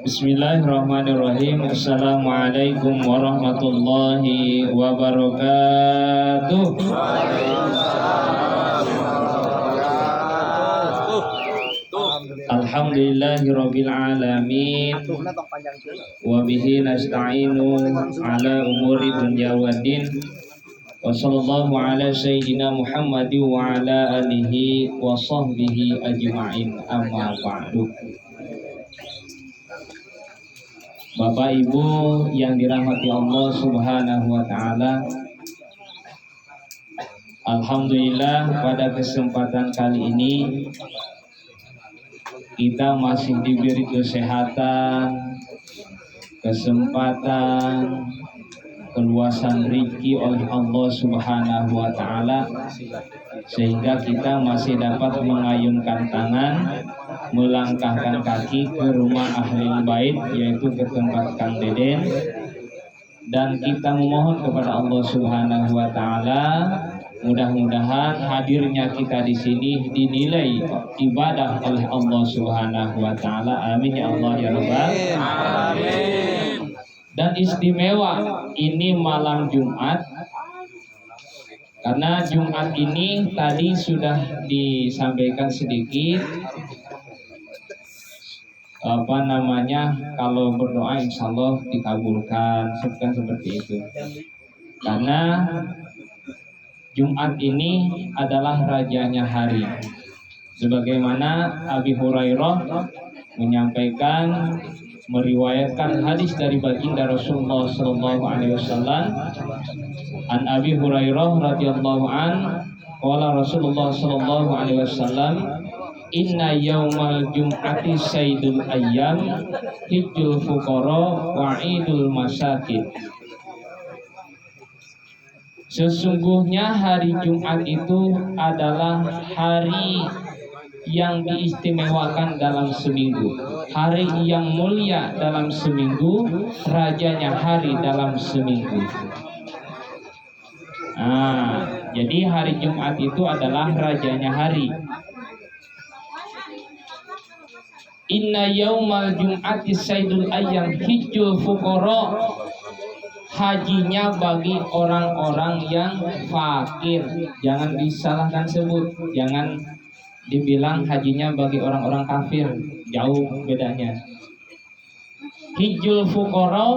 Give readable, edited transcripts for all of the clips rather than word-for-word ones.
Bismillahirrahmanirrahim. Assalamualaikum warahmatullahi wabarakatuh. Alhamdulillahirabbil alamin. Wa bihi nasta'inu ala umuri dunya waddin. Wa sallallahu ala sayyidina Muhammadin wa ala alihi wa sahbihi ajma'in. Amma ba'du. Bapak Ibu yang dirahmati Allah Subhanahu wa taala, alhamdulillah pada kesempatan kali ini kita masih diberi kesehatan, kesempatan, keluasan rezeki oleh Allah Subhanahu wa taala, sehingga kita masih dapat mengayunkan tangan, melangkahkan kaki ke rumah Ahlul Bait, yaitu ke tempat Kang Deden, dan kita memohon kepada Allah Subhanahu wa taala mudah-mudahan hadirnya kita di sini dinilai ibadah oleh Allah Subhanahu wa taala. Amin ya Allah ya Rabbal alamin. Dan istimewa ini malam Jumat, karena Jumat ini tadi sudah disampaikan sedikit kalau berdoa insya Allah dikabulkan, seperti itu. Karena Jumat ini adalah rajanya hari, sebagaimana Abi Hurairah menyampaikan, meriwayatkan hadis dari baginda Rasulullah sallallahu alaihi wasallam. An Abi Hurairah radhiyallahu an qala Rasulullah sallallahu alaihi wasallam, inna yaumal jum'ati sayyidul ayyam hijjul fuqara wa idul masakin. Sesungguhnya hari Jumat itu adalah hari yang diistimewakan dalam seminggu, hari yang mulia dalam seminggu, rajanya hari dalam seminggu. Jadi hari Jumat itu adalah rajanya hari. Inna yaumal jum'ati sayyidul ayyam hijjul fuqara, hajinya bagi orang-orang yang fakir. Jangan disalahkan sebut, jangan dibilang hajinya bagi orang-orang kafir, jauh bedanya. Hijjul fuqara,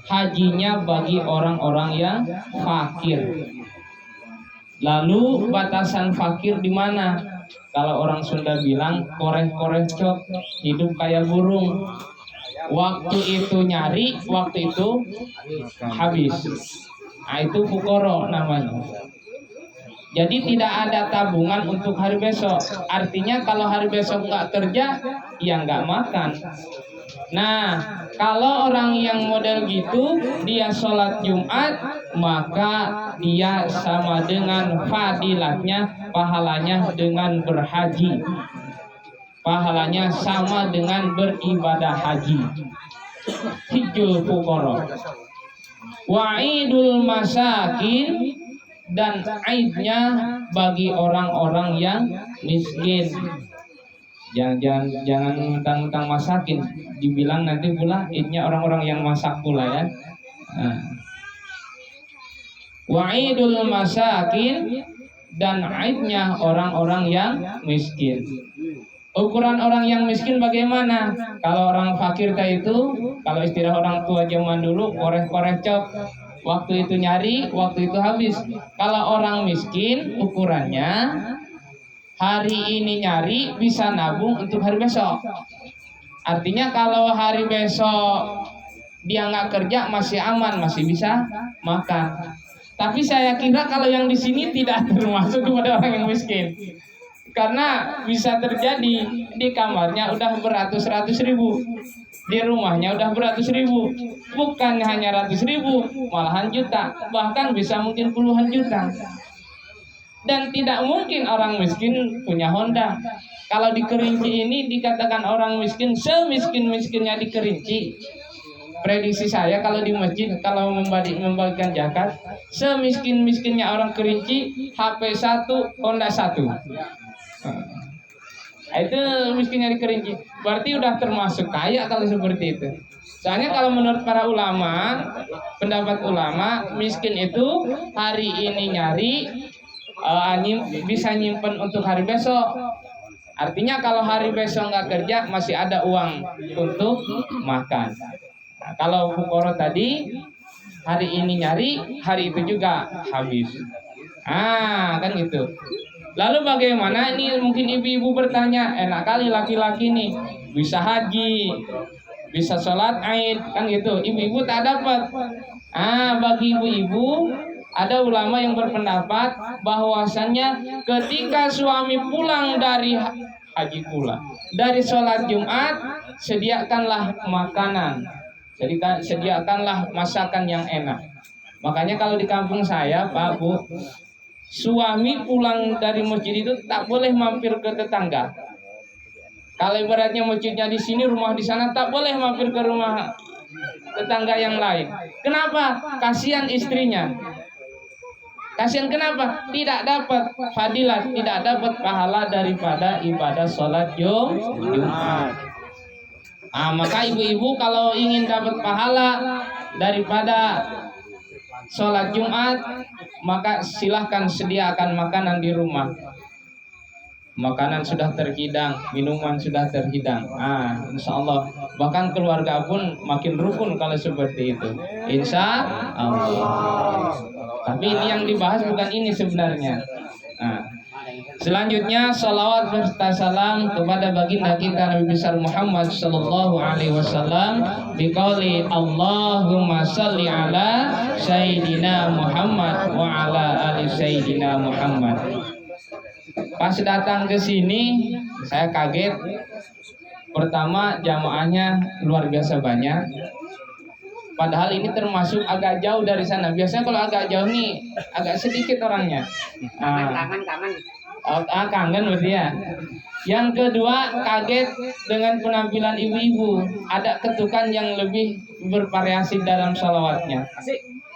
hajinya bagi orang-orang yang fakir. Lalu batasan fakir di mana? Kalau orang Sunda bilang koreh-koreh cok, hidup kayak burung. Waktu itu nyari, waktu itu habis. Itu fuqara namanya. Jadi tidak ada tabungan untuk hari besok. Artinya kalau hari besok nggak kerja, ya nggak makan. Nah, kalau orang yang model gitu, dia sholat Jumat, maka dia sama dengan fadilatnya, pahalanya dengan berhaji. Pahalanya sama dengan beribadah haji. Hijjul fuqara wa idul masakin, dan aidnya bagi orang-orang yang miskin. Jangan mentang-mentang masakin, dibilang nanti pula idnya orang-orang yang masak pula ya. Wa idul masakin, dan aidnya orang-orang yang miskin. Ukuran orang yang miskin bagaimana? Kalau orang fakir kayak itu, kalau istilah orang tua zaman dulu, koreh-koreh cok, waktu itu nyari, waktu itu habis. Kalau orang miskin, ukurannya hari ini nyari, bisa nabung untuk hari besok. Artinya kalau hari besok dia nggak kerja, masih aman, masih bisa makan. Tapi saya kira kalau yang di sini tidak termasuk kepada orang yang miskin. Karena bisa terjadi di kamarnya udah beratus-ratus ribu, di rumahnya udah beratus ribu, bukan hanya ratus ribu, malahan juta, bahkan bisa mungkin puluhan juta. Dan tidak mungkin orang miskin punya Honda. Kalau di Kerinci ini dikatakan orang miskin, semiskin-miskinnya di Kerinci. Prediksi saya kalau di masjid, kalau membagikan zakat, semiskin-miskinnya orang Kerinci, HP 1, Honda 1. Itu miskinnya di kerinci. Berarti udah termasuk kaya kalau seperti itu. Soalnya kalau menurut para ulama, pendapat ulama, miskin itu hari ini nyari bisa nyimpen untuk hari besok. Artinya kalau hari besok nggak kerja masih ada uang untuk makan. Nah, kalau fukoro tadi hari ini nyari, hari itu juga habis. Kan gitu. Lalu bagaimana ini mungkin ibu-ibu bertanya, enak kali laki-laki nih bisa haji, bisa sholat Aid kan gitu. Ibu-ibu tak dapat. Bagi ibu-ibu ada ulama yang berpendapat bahwasannya ketika suami pulang dari haji pula, dari sholat Jumat, sediakanlah makanan, sediakanlah masakan yang enak. Makanya kalau di kampung saya, Pak Bu, suami pulang dari masjid itu tak boleh mampir ke tetangga. Kalau ibaratnya masjidnya di sini, rumah di sana, tak boleh mampir ke rumah tetangga yang lain. Kenapa? Kasihan istrinya. Kasihan kenapa? Tidak dapat fadilat, tidak dapat pahala daripada ibadah sholat Jumat. Maka ibu-ibu kalau ingin dapat pahala daripada sholat Jumat, maka silahkan sediakan makanan di rumah. Makanan sudah terhidang, minuman sudah terhidang. Insya Allah, bahkan keluarga pun makin rukun kalau seperti itu. Insya Allah. Tapi ini yang dibahas bukan ini sebenarnya. Selanjutnya salawat serta salam kepada baginda kita Nabi besar Muhammad sallallahu alaihi wasallam biqauli Allahumma shalli ala sayyidina Muhammad wa ala ali sayyidina Muhammad. Pas datang ke sini saya kaget. Pertama jamaahnya luar biasa banyak. Padahal ini termasuk agak jauh dari sana. Biasanya kalau agak jauh nih agak sedikit orangnya. Kangen berarti ya. Yang kedua kaget dengan penampilan ibu-ibu. Ada ketukan yang lebih bervariasi dalam salawatnya.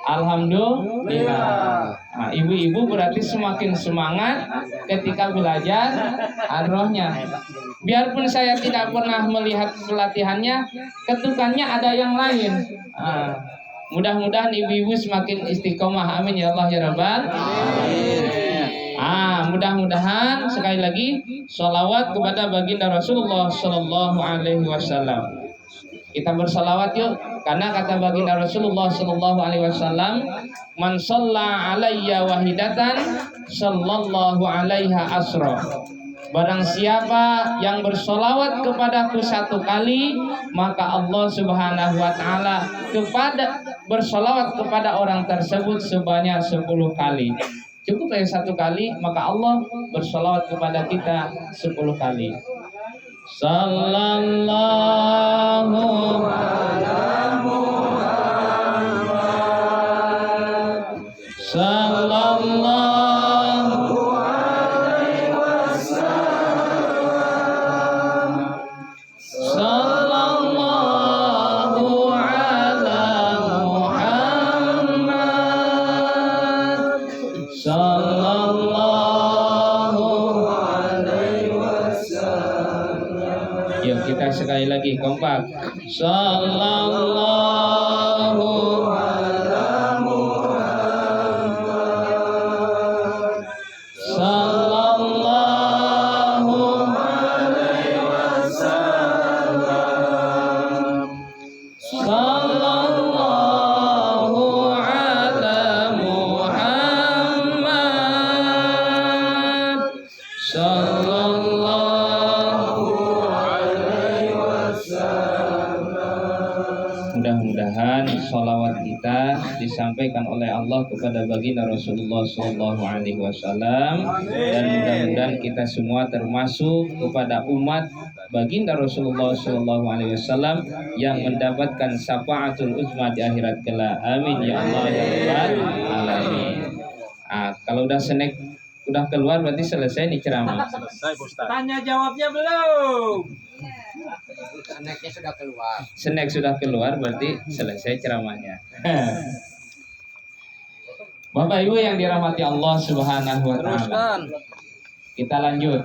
Alhamdulillah. Ibu-ibu berarti semakin semangat ketika belajar rohnya. Biarpun saya tidak pernah melihat pelatihannya, ketukannya ada yang lain. Mudah-mudahan ibu-ibu semakin istiqomah. Amin ya Allah ya Rabbal alamin. Mudah-mudahan sekali lagi sholawat kepada baginda Rasulullah Sallallahu Alaihi Wasallam. Kita bersalawat yuk, karena kata baginda Rasulullah Sallallahu Alaihi Wasallam, man shalla alayya wahidatan, sallallahu alaiha asra. Barang siapa yang bersolawat kepadaku satu kali, maka Allah Subhanahu Wa Taala bersolawat kepada orang tersebut sebanyak 10 kali. Cukup ya satu kali, maka Allah bersolawat kepada kita 10 kali. Sallallahu ala Muhammad, sallallahu alaihi wasallam, sallallahu ala Muhammad, sallallahu alaihi wasallam. Yuk kita sekali lagi kompak. Sallallahu ala Muhammad, sallallahu alaihi wasallam, sallallahu ala Muhammad, sallallahu alaihi wasallam. Mudah-mudahan sholawat kita disampaikan oleh Allah kepada baginda Rasulullah Sallallahu Alaihi Wasallam, dan mudah-mudahan kita semua termasuk kepada umat baginda Rasulullah Sallallahu Alaihi Wasallam yang mendapatkan syafaatul uzma di akhirat kelak. Amin ya Allah ya Rabbal alamin. Kalau udah keluar berarti selesai nih ceramah. Tanya jawabnya belum? Snack sudah keluar berarti selesai ceramahnya. Bapak Ibu yang dirahmati Allah Subhanahu wa taala. Kita lanjut.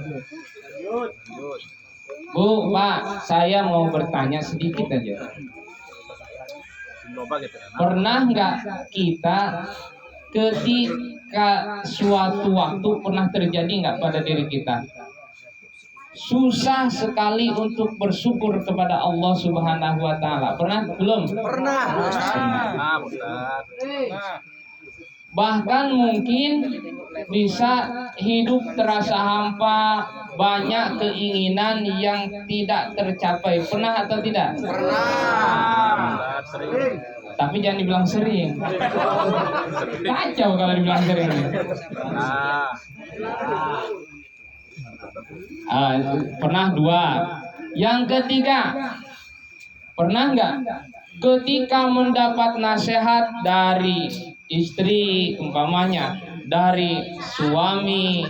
Bu, Pak, saya mau bertanya sedikit aja. Pernah nggak kita ketika suatu waktu pernah terjadi nggak pada diri kita susah sekali untuk bersyukur kepada Allah Subhanahu wa Ta'ala? Pernah belum? Pernah. Bahkan mungkin bisa hidup terasa hampa, banyak keinginan yang tidak tercapai. Pernah atau tidak? Pernah. Tapi jangan dibilang sering. Kacau kalau dibilang sering. Pernah dua. Yang ketiga, pernah nggak ketika mendapat nasihat dari istri umpamanya, dari suami,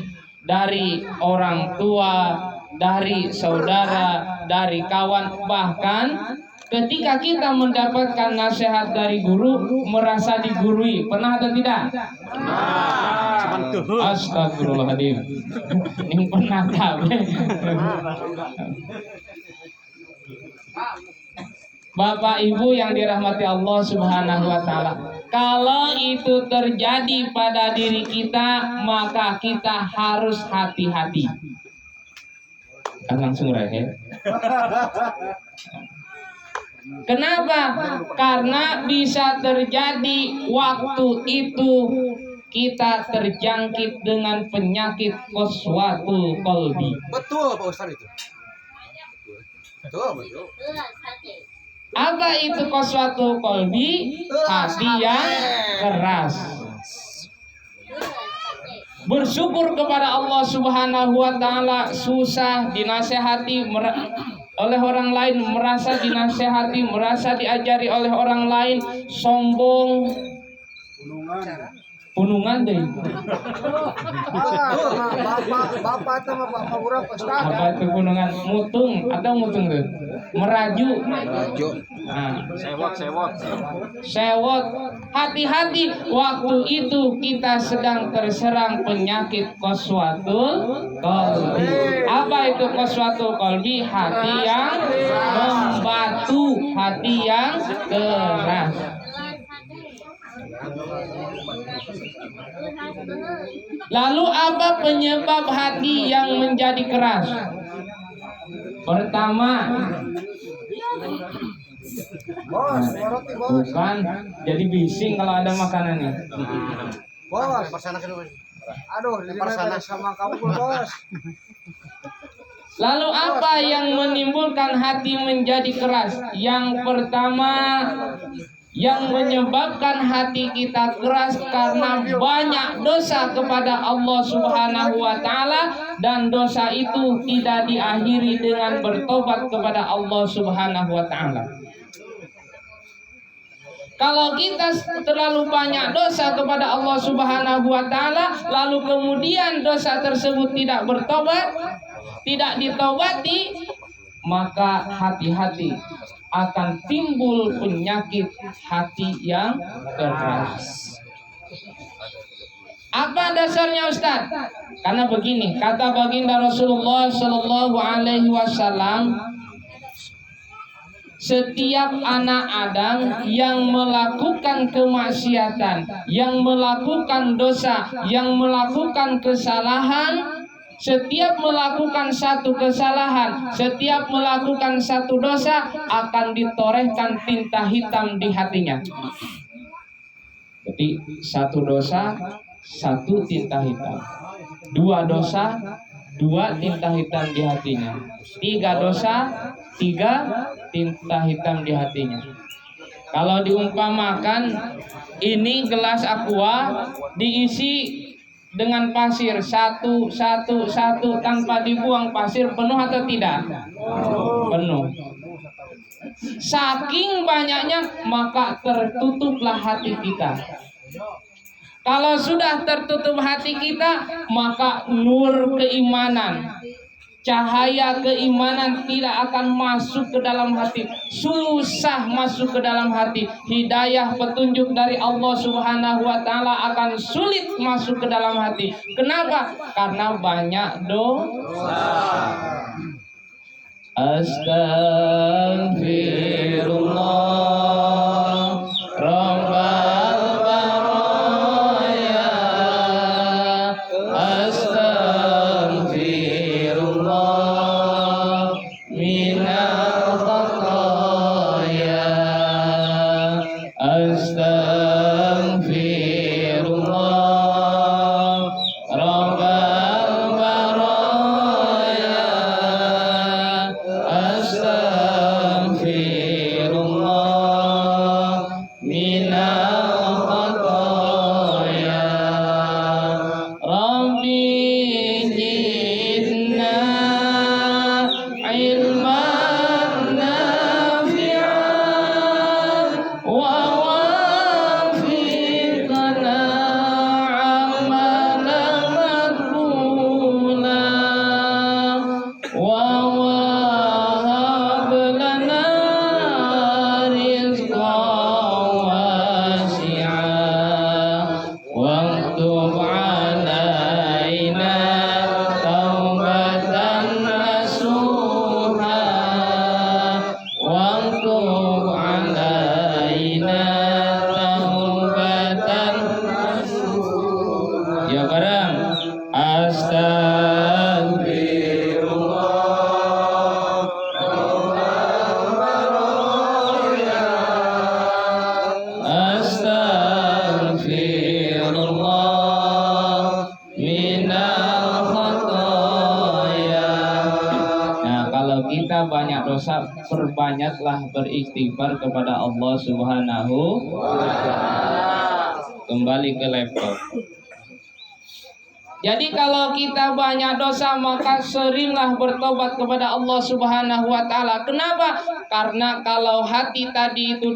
dari orang tua, dari saudara, dari kawan, bahkan ketika kita mendapatkan nasihat dari guru merasa digurui, pernah atau tidak? Astagfirullahaladzim. Ini pernah tahu. Bapak Ibu yang dirahmati Allah Subhanahu wa Ta'ala, kalau itu terjadi pada diri kita, maka kita harus hati-hati. Kan langsung rehe. Kenapa? Karena bisa terjadi waktu itu kita terjangkit dengan penyakit qaswatul qalbi. Betul Pak Ustaz itu. Betul. Apa itu qaswatul qalbi? Hati yang keras. Bersyukur kepada Allah Subhanahu wa Ta'ala susah, dinasehati oleh orang lain, merasa dinasehati, merasa diajari oleh orang lain, sombong, punungan deh. Bapak sama Bapak Urang Ustaz. Apa itu punungan? Mutung atau mutung tuh? Meraju. Nah, sewot. Hati-hati, waktu itu kita sedang terserang penyakit qaswatul qalbi. Apa itu qaswatul qalbi? Hati yang membatu, hati yang keras. Lalu apa penyebab hati yang menjadi keras? Pertama, bukan jadi bising kalau ada makanannya. Bos, aduh, dipersana sama kamu bos. Lalu apa yang menimbulkan hati menjadi keras? Yang pertama, yang menyebabkan hati kita keras karena banyak dosa kepada Allah Subhanahu wa Ta'ala, dan dosa itu tidak diakhiri dengan bertobat kepada Allah Subhanahu wa Ta'ala. Kalau kita terlalu banyak dosa kepada Allah Subhanahu wa Ta'ala, lalu kemudian dosa tersebut tidak bertobat, tidak ditobati, maka hati-hati akan timbul penyakit hati yang keras. Apa dasarnya Ustaz? Karena begini, kata baginda Rasulullah Shallallahu Alaihi Wasallam, setiap anak Adam yang melakukan kemaksiatan, yang melakukan dosa, yang melakukan kesalahan, setiap melakukan satu kesalahan, setiap melakukan satu dosa, akan ditorehkan tinta hitam di hatinya. Jadi satu dosa, satu tinta hitam. Dua dosa, dua tinta hitam di hatinya. Tiga dosa, tiga tinta hitam di hatinya. Kalau diumpamakan ini gelas aqua diisi dengan pasir satu tanpa dibuang, pasir penuh atau tidak? Penuh. Saking banyaknya maka tertutuplah hati kita. Kalau sudah tertutup hati kita, maka nur keimanan, cahaya keimanan tidak akan masuk ke dalam hati, susah masuk ke dalam hati. Hidayah petunjuk dari Allah Subhanahu wa taala akan sulit masuk ke dalam hati. Kenapa? Karena banyak dosa. Astaghfirullah Rabbal baraya. Astaghfirullah minal khataya. Astaghfirullah Rabbal baraya. Astaghfirullah minal khataya. Rabbi zidna ilman nafi'an wa wafiqna amalan maqbula wa wahab lana rizqan wasi'an waktub alaina taubatan nasuha waktub alaina taubatan nasuha. Ya barang astagfirullah astagfirullah minal khataya. Nah, kalau kita banyak dosa, perbanyaklah beristighfar kepada Allah Subhanahu wa taala. Kembali ke laptop. Jadi kalau kita banyak dosa, maka seringlah bertobat kepada Allah Subhanahu wa taala. Kenapa? Karena kalau hati tadi itu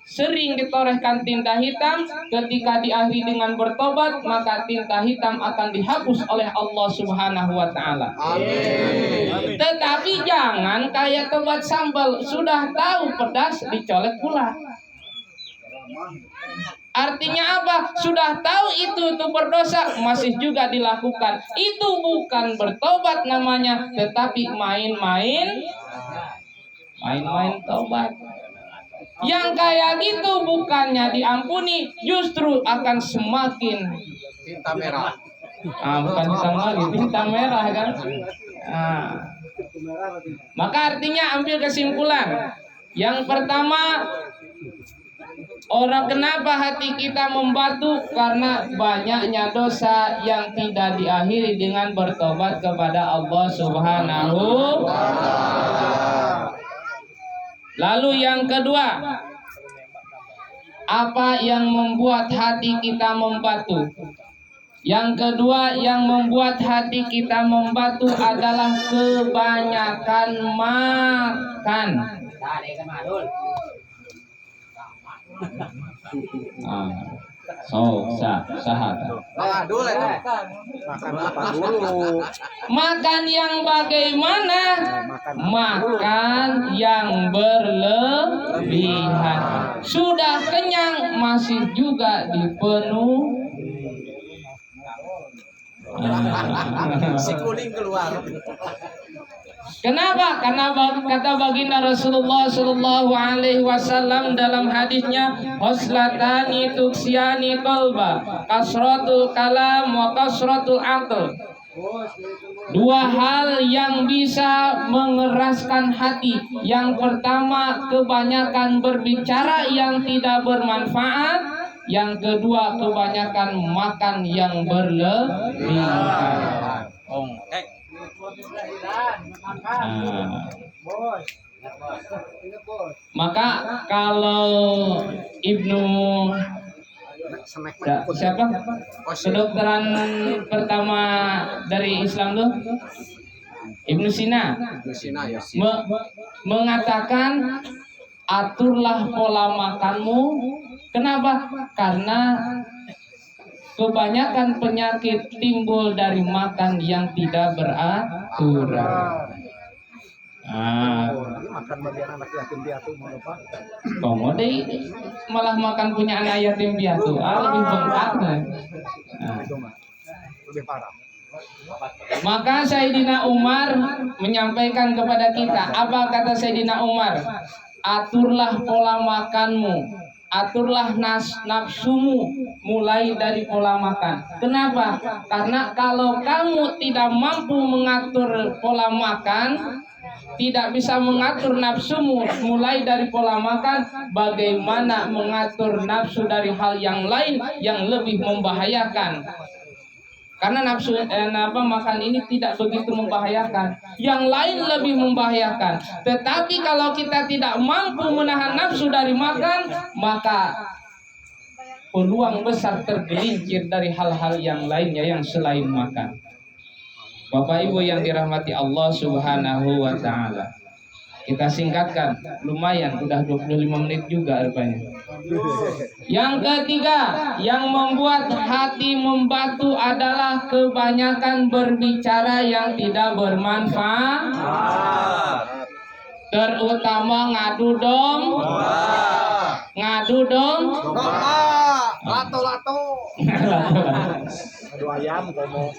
sering ditorehkan tinta hitam, ketika diakhiri dengan bertobat, maka tinta hitam akan dihapus oleh Allah Subhanahu wa taala. Tetapi jangan kayak tobat sambal, sudah tahu pedas dicolek pula. Artinya apa? Sudah tahu itu berdosa, masih juga dilakukan. Itu bukan bertobat namanya, tetapi main-main tobat. Yang kayak gitu bukannya diampuni, justru akan semakin Tinta merah. bukan semakin tinta merah kan? Maka artinya ambil kesimpulan. Yang pertama, orang kenapa hati kita membatu? Karena banyaknya dosa yang tidak diakhiri dengan bertobat kepada Allah Subhanahu wa taala. Lalu yang kedua, apa yang membuat hati kita membatu? Yang kedua yang membuat hati kita membatu adalah kebanyakan makan. Makan apa dulu? Makan yang bagaimana? Makan yang berlebihan. Sudah kenyang masih juga dipenuhi. Si kuning keluar. Kenapa? Karena kata baginda Rasulullah Shallallahu Alaihi Wasallam dalam hadisnya, "Hoslatani tuksiani qalba, kasratul kalam wa kasratul aql." Dua hal yang bisa mengeraskan hati. Yang pertama, kebanyakan berbicara yang tidak bermanfaat. Yang kedua, kebanyakan makan yang berlebihan. Maka kalau Ibnu siapa? Kedokteran pertama dari Islam tuh Ibnu Sina mengatakan, aturlah pola makanmu. Kenapa? Karena Kebanyakan penyakit timbul dari makan yang tidak beraturan. Makan bagian anak yatim piatu mau lupa. Komo deh malah makan punya anak yatim piatu, lebih bengkak. Lebih parah. Maka Sayyidina Umar menyampaikan kepada kita, apa kata Sayyidina Umar? Aturlah pola makanmu, aturlah nafsumu mulai dari pola makan. Kenapa? Karena kalau kamu tidak mampu mengatur pola makan, tidak bisa mengatur nafsumu mulai dari pola makan, bagaimana mengatur nafsu dari hal yang lain yang lebih membahayakan? Karena nafsu makan ini tidak begitu membahayakan, yang lain lebih membahayakan. Tetapi kalau kita tidak mampu menahan nafsu dari makan, maka peluang besar tergelincir dari hal-hal yang lainnya yang selain makan. Bapak Ibu yang dirahmati Allah Subhanahu wa taala. Kita singkatkan, lumayan udah 25 menit juga rupanya. Yang ketiga, yang membuat hati membatu adalah kebanyakan berbicara yang tidak bermanfaat. Terutama ngadu dong. Lato-lato. Aduh ayam komo.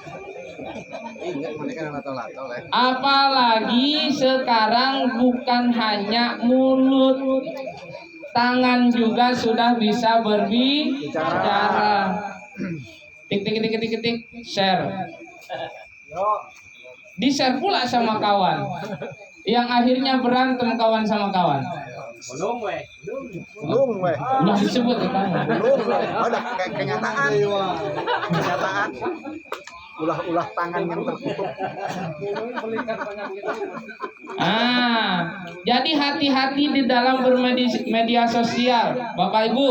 Ingat mereka lato-lato lah. Apalagi sekarang bukan hanya mulut, tangan juga sudah bisa berbicara. Tik, share. Di share pula sama kawan. Yang akhirnya berantem kawan sama kawan. Belum weh. Udah disebut ya kamu. Udah kenyataan. Kenyataan. Ulah tangan yang tertutup. Jadi hati-hati di dalam bermedia sosial, Bapak Ibu.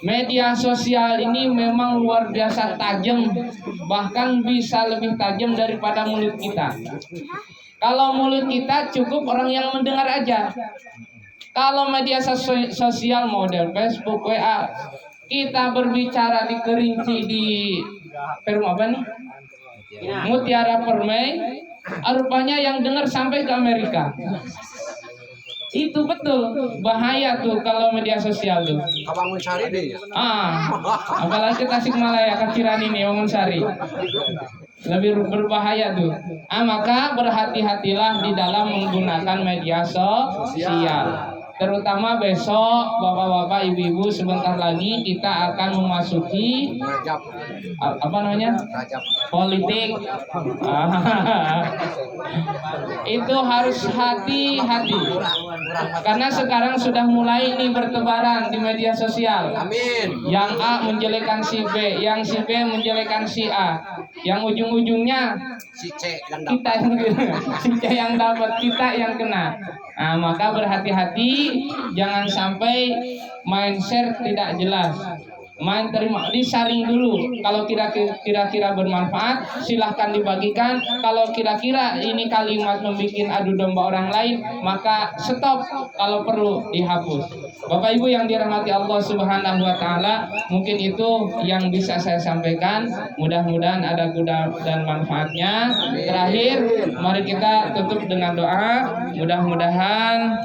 Media sosial ini memang luar biasa tajam, bahkan bisa lebih tajam daripada mulut kita. Kalau mulut kita cukup orang yang mendengar aja. Kalau media sosial model Facebook, WA, kita berbicara di Kerinci di Perum apa nih? Mutiara Permai, rupanya yang dengar sampai ke Amerika. Itu betul bahaya tuh kalau media sosial tuh. Kawangun Sari deh. Apalagi Tasikmalaya, Kaciran ini, Wangun Sari. Lebih berbahaya tuh. Maka berhati-hatilah di dalam menggunakan media sosial. Terutama besok bapak-bapak, ibu-ibu, sebentar lagi kita akan memasuki politik. Itu harus hati-hati. Karena sekarang sudah mulai nih bertebaran di media sosial. Amin. Yang A menjelekan si B, yang si B menjelekan si A. Yang ujung-ujungnya Si C yang kita yang dapat, kita yang kena. Maka berhati-hati, jangan sampai main share tidak jelas, main terima, disaring dulu. Kalau kira-kira bermanfaat, silahkan dibagikan. Kalau kira-kira ini kalimat membuat adu domba orang lain, maka stop, kalau perlu dihapus. Bapak Ibu yang dirahmati Allah Subhanahu wa taala, mungkin itu yang bisa saya sampaikan. Mudah-mudahan ada guna dan manfaatnya. Terakhir, mari kita tutup dengan doa. Mudah-mudahan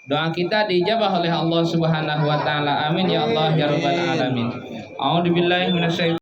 doa kita dijabah oleh Allah Subhanahu wa taala. Amin ya Allah ya rabbal alamin. A'udzubillahi minasyaitonir